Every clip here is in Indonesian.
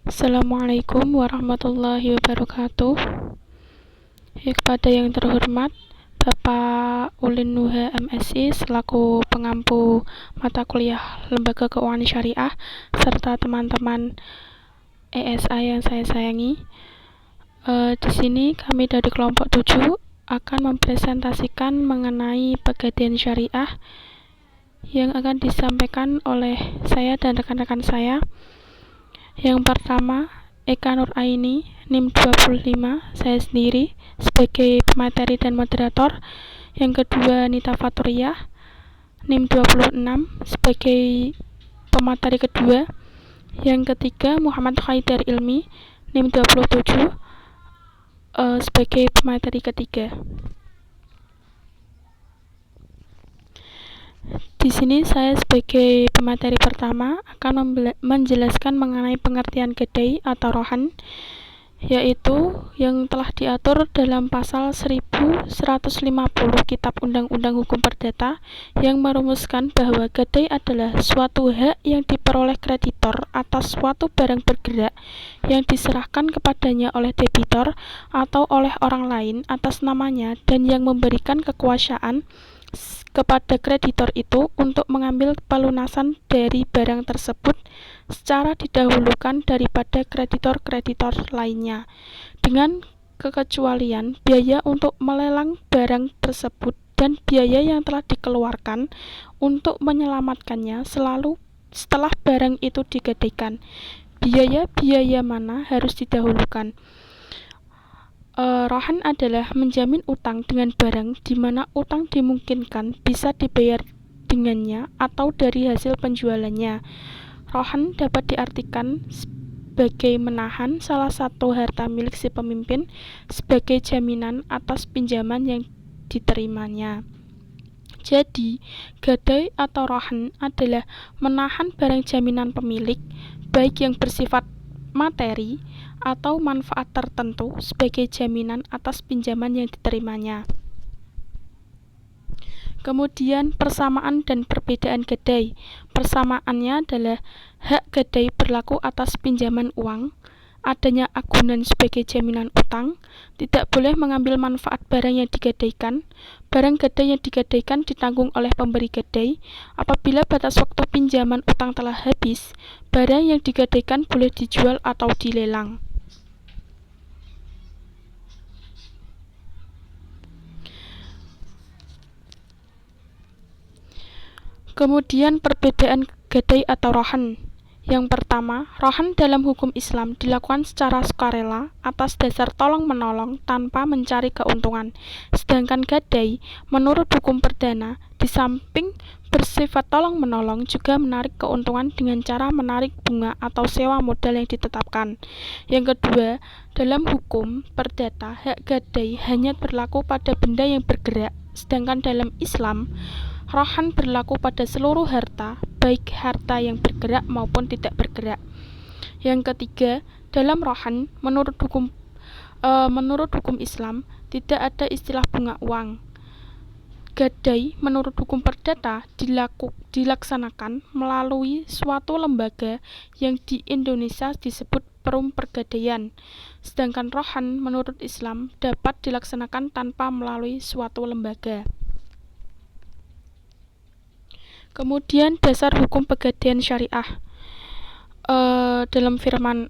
Assalamualaikum warahmatullahi wabarakatuh. Kepada yang terhormat Bapak Ulin Nuha MSI selaku pengampu mata kuliah Lembaga Keuangan Syariah serta teman-teman ESA yang saya sayangi. Di sini kami dari kelompok 7 akan mempresentasikan mengenai Pegadaian Syariah yang akan disampaikan oleh saya dan rekan-rekan saya. Yang pertama, Eka Nur Aini, NIM 25, saya sendiri sebagai pemateri dan moderator. Yang kedua, Nita Faturiyah, NIM 26, sebagai pemateri kedua. Yang ketiga, Muhammad Haidar Ilmi, NIM 27, sebagai pemateri ketiga. Di sini saya sebagai pemateri pertama akan menjelaskan mengenai pengertian gadai atau rohan, yaitu yang telah diatur dalam pasal 1150 Kitab Undang-Undang Hukum Perdata yang merumuskan bahwa gadai adalah suatu hak yang diperoleh kreditor atas suatu barang bergerak yang diserahkan kepadanya oleh debitor atau oleh orang lain atas namanya dan yang memberikan kekuasaan kepada kreditor itu untuk mengambil pelunasan dari barang tersebut secara didahulukan daripada kreditor-kreditor lainnya, dengan kekecualian biaya untuk melelang barang tersebut dan biaya yang telah dikeluarkan untuk menyelamatkannya selalu setelah barang itu digadaikan. Biaya-biaya mana harus didahulukan? Rohan adalah menjamin utang dengan barang di mana utang dimungkinkan bisa dibayar dengannya atau dari hasil penjualannya. Rohan dapat diartikan sebagai menahan salah satu harta milik si pemimpin sebagai jaminan atas pinjaman yang diterimanya. Jadi, gadai atau rohan adalah menahan barang jaminan pemilik, baik yang bersifat materi atau manfaat tertentu sebagai jaminan atas pinjaman yang diterimanya. Kemudian persamaan dan perbedaan gadai. Persamaannya adalah hak gadai berlaku atas pinjaman uang, adanya agunan sebagai jaminan utang, tidak boleh mengambil manfaat barang yang digadaikan, barang gadai yang digadaikan ditanggung oleh pemberi gadai, apabila batas waktu pinjaman utang telah habis, barang yang digadaikan boleh dijual atau dilelang. Kemudian perbedaan gadai atau rohan. Yang pertama, rohan dalam hukum Islam dilakukan secara sukarela atas dasar tolong-menolong tanpa mencari keuntungan. Sedangkan gadai, menurut hukum perdana, di samping bersifat tolong-menolong juga menarik keuntungan dengan cara menarik bunga atau sewa modal yang ditetapkan. Yang kedua, dalam hukum perdata, hak gadai hanya berlaku pada benda yang bergerak, sedangkan dalam Islam, rohan berlaku pada seluruh harta, baik harta yang bergerak maupun tidak bergerak. Yang ketiga, dalam rohan, menurut hukum Islam, tidak ada istilah bunga uang. Gadai, menurut hukum perdata, dilaksanakan melalui suatu lembaga yang di Indonesia disebut Perum Pergadaian. Sedangkan rohan, menurut Islam, dapat dilaksanakan tanpa melalui suatu lembaga. Kemudian dasar hukum pegadaian syariah. Dalam firman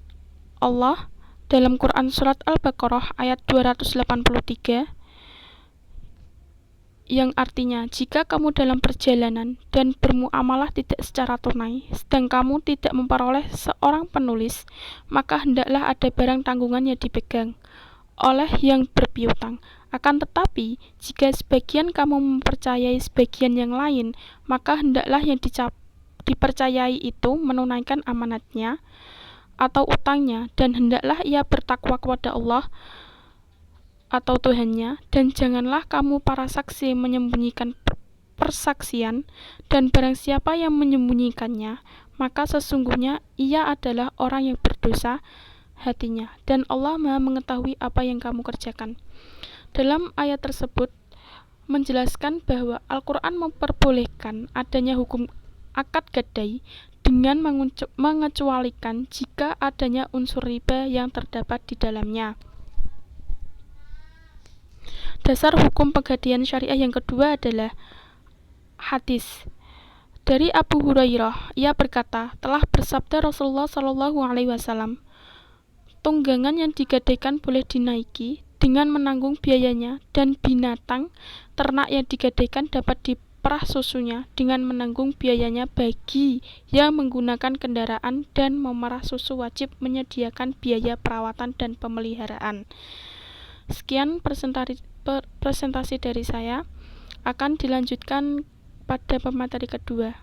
Allah dalam Quran surat Al-Baqarah ayat 283 yang artinya, jika kamu dalam perjalanan dan bermuamalah tidak secara tunai, sedang kamu tidak memperoleh seorang penulis, maka hendaklah ada barang tanggungan yang dipegang oleh yang berpiutang. Akan tetapi, jika sebagian kamu mempercayai sebagian yang lain, maka hendaklah yang dipercayai itu menunaikan amanatnya atau utangnya, dan hendaklah ia bertakwa kepada Allah atau Tuhannya, dan janganlah kamu para saksi menyembunyikan persaksian, dan barang siapa yang menyembunyikannya, maka sesungguhnya ia adalah orang yang berdosa hatinya, dan Allah Maha mengetahui apa yang kamu kerjakan. Dalam ayat tersebut menjelaskan bahwa Al-Quran memperbolehkan adanya hukum akad gadai dengan mengecualikan jika adanya unsur riba yang terdapat di dalamnya. Dasar hukum pegadaian syariah yang kedua adalah hadis dari Abu Hurairah. Ia berkata, telah bersabda Rasulullah SAW, tunggangan yang digadaikan boleh dinaiki dengan menanggung biayanya, dan binatang ternak yang digadaikan dapat diperah susunya dengan menanggung biayanya bagi yang menggunakan kendaraan, dan memerah susu wajib menyediakan biaya perawatan dan pemeliharaan. Sekian presentasi dari saya. Akan dilanjutkan pada pemateri kedua.